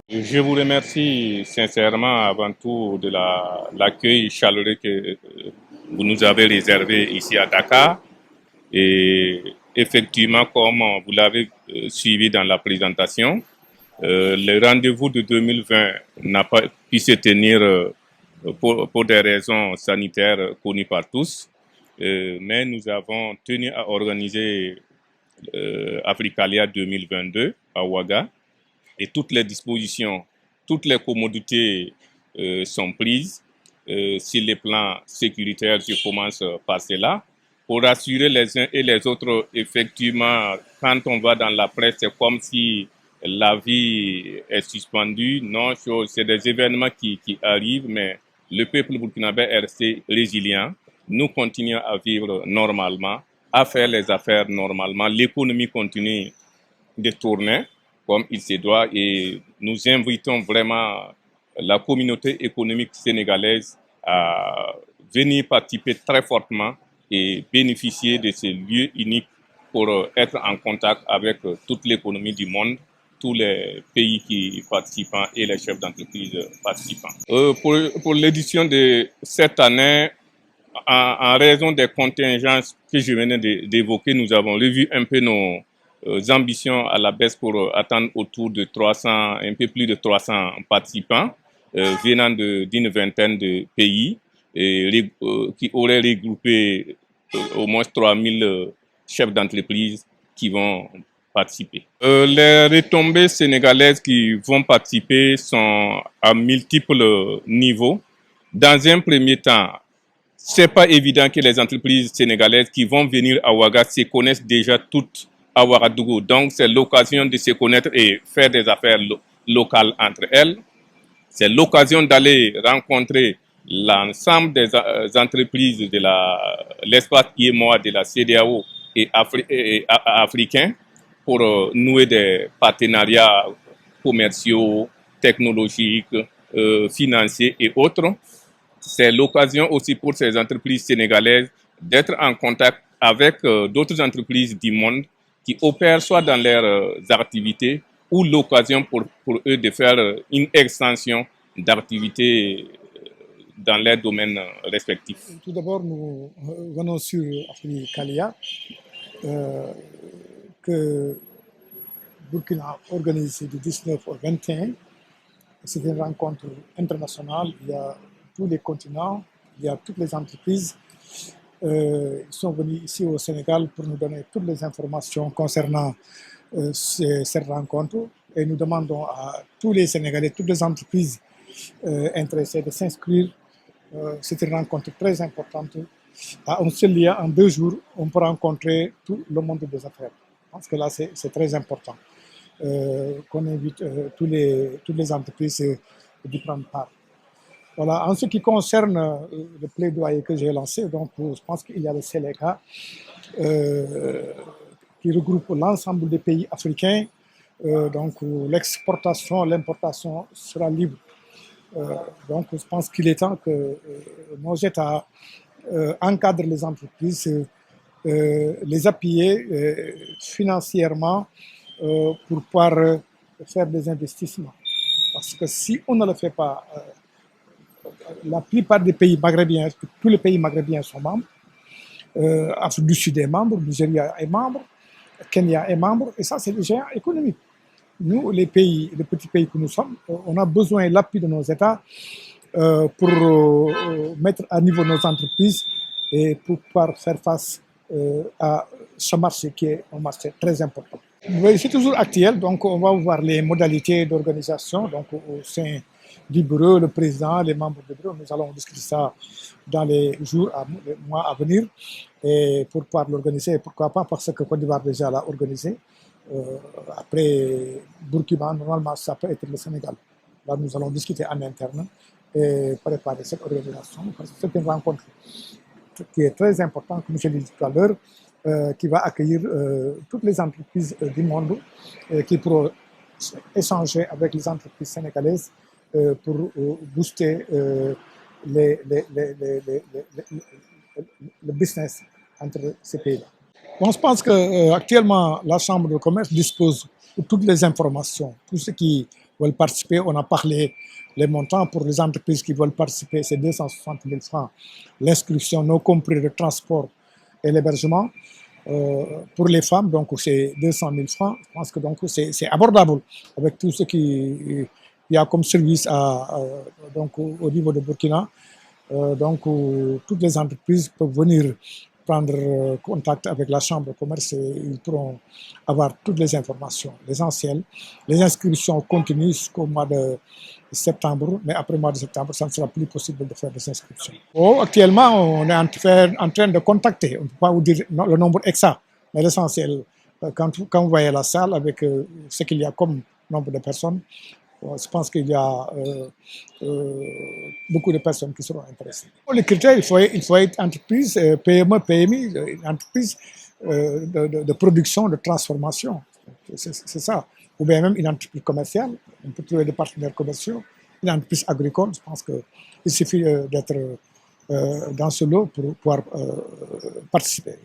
Je vous remercie sincèrement avant tout de l'accueil chaleureux que vous nous avez réservé ici à Dakar. Et effectivement, comme vous l'avez suivi dans la présentation, le rendez-vous de 2020 n'a pas pu se tenir pour des raisons sanitaires connues par tous. Mais nous avons tenu à organiser Africalia 2022 à Ouaga et toutes les dispositions, toutes les commodités sont prises sur les plans sécuritaires. Je commence par cela. Pour rassurer les uns et les autres, effectivement, quand on va dans la presse, c'est comme si la vie est suspendue. Non, c'est des événements qui arrivent, mais le peuple burkinabé est resté résilient. Nous continuons à vivre normalement, à faire les affaires normalement. L'économie continue de tourner comme il se doit et nous invitons vraiment la communauté économique sénégalaise à venir participer très fortement et bénéficier de ce lieu unique pour être en contact avec toute l'économie du monde, tous les pays qui participent et les chefs d'entreprise participants. Pour l'édition de cette année, en raison des contingences que je venais d'évoquer, nous avons revu un peu nos ambitions à la baisse pour atteindre autour de 300, un peu plus de 300 participants venant d'une vingtaine de pays et, qui auraient regroupé au moins 3000 chefs d'entreprise qui vont participer. Les retombées sénégalaises qui vont participer sont à multiples niveaux. Dans un premier temps, c'est pas évident que les entreprises sénégalaises qui vont venir à Ouaga se connaissent déjà toutes à Ouagadougou. Donc, c'est l'occasion de se connaître et faire des affaires locales entre elles. C'est l'occasion d'aller rencontrer l'ensemble des entreprises de l'espace IMOA de la CEDEAO et africain pour nouer des partenariats commerciaux, technologiques, financiers et autres. C'est l'occasion aussi pour ces entreprises sénégalaises d'être en contact avec d'autres entreprises du monde qui opèrent soit dans leurs activités ou l'occasion pour eux de faire une extension d'activités dans leurs domaines respectifs. Tout d'abord, nous venons sur Africalia, que Burkina organise du 19 au 21. C'est une rencontre internationale. Il y a tous les continents, il y a toutes les entreprises. Ils sont venus ici au Sénégal pour nous donner toutes les informations concernant cette rencontre. Et nous demandons à tous les Sénégalais, toutes les entreprises intéressées de s'inscrire. C'est une rencontre très importante. À un seul lieu, en 2 jours, on peut rencontrer tout le monde des affaires. Parce que là, c'est très important qu'on invite toutes les entreprises d'y prendre part. Voilà. En ce qui concerne le plaidoyer que j'ai lancé, donc je pense qu'il y a le CELECA qui regroupe l'ensemble des pays africains. Donc l'exportation, l'importation sera libre. Donc je pense qu'il est temps que nos États encadrent les entreprises, les appuyer financièrement pour pouvoir faire des investissements. Parce que si on ne le fait pas, la plupart des pays maghrébiens, tous les pays maghrébiens sont membres, Afrique du Sud est membre, Nigeria est membre, Kenya est membre, et ça c'est des géants économiques. Nous, les petits pays que nous sommes, on a besoin de l'appui de nos États pour mettre à niveau nos entreprises et pour pouvoir faire face à ce marché qui est un marché très important. C'est toujours actuel, donc on va voir les modalités d'organisation. Donc au sein du bureau, le président, les membres du bureau, nous allons discuter ça dans les jours, les mois à venir, et pour pouvoir l'organiser. Pourquoi pas, parce que Côte d'Ivoire déjà l'a organisé. Après Burkina, normalement, ça peut être le Sénégal. Là, nous allons discuter en interne et préparer cette organisation, parce que c'est une rencontre qui est très importante, comme je l'ai dit tout à l'heure, qui va accueillir toutes les entreprises du monde qui pourront échanger avec les entreprises sénégalaises pour booster le business entre ces pays-là. Bon, je pense qu'actuellement, la Chambre de commerce dispose de toutes les informations, tout ce qui veulent participer. On a parlé les montants pour les entreprises qui veulent participer, c'est 260 000 francs. L'inscription, non compris le transport et l'hébergement. Pour les femmes, donc c'est 200 000 francs. Je pense que donc c'est abordable avec tout ce qui y a comme service donc au niveau de Burkina. Donc toutes les entreprises peuvent venir prendre contact avec la chambre de commerce et ils pourront avoir toutes les informations, l'essentiel. Les inscriptions continuent jusqu'au mois de septembre, mais après le mois de septembre, ça ne sera plus possible de faire des inscriptions. Oh, actuellement, on est en train de contacter, on ne peut pas vous dire le nombre exact, mais l'essentiel, quand vous voyez la salle avec ce qu'il y a comme nombre de personnes, je pense qu'il y a beaucoup de personnes qui seront intéressées. Pour les critères, il faut être entreprise, PME, PMI, une entreprise de production, de transformation. C'est ça. Ou bien même une entreprise commerciale. On peut trouver des partenaires commerciaux. Une entreprise agricole, je pense qu'il suffit d'être dans ce lot pour pouvoir participer.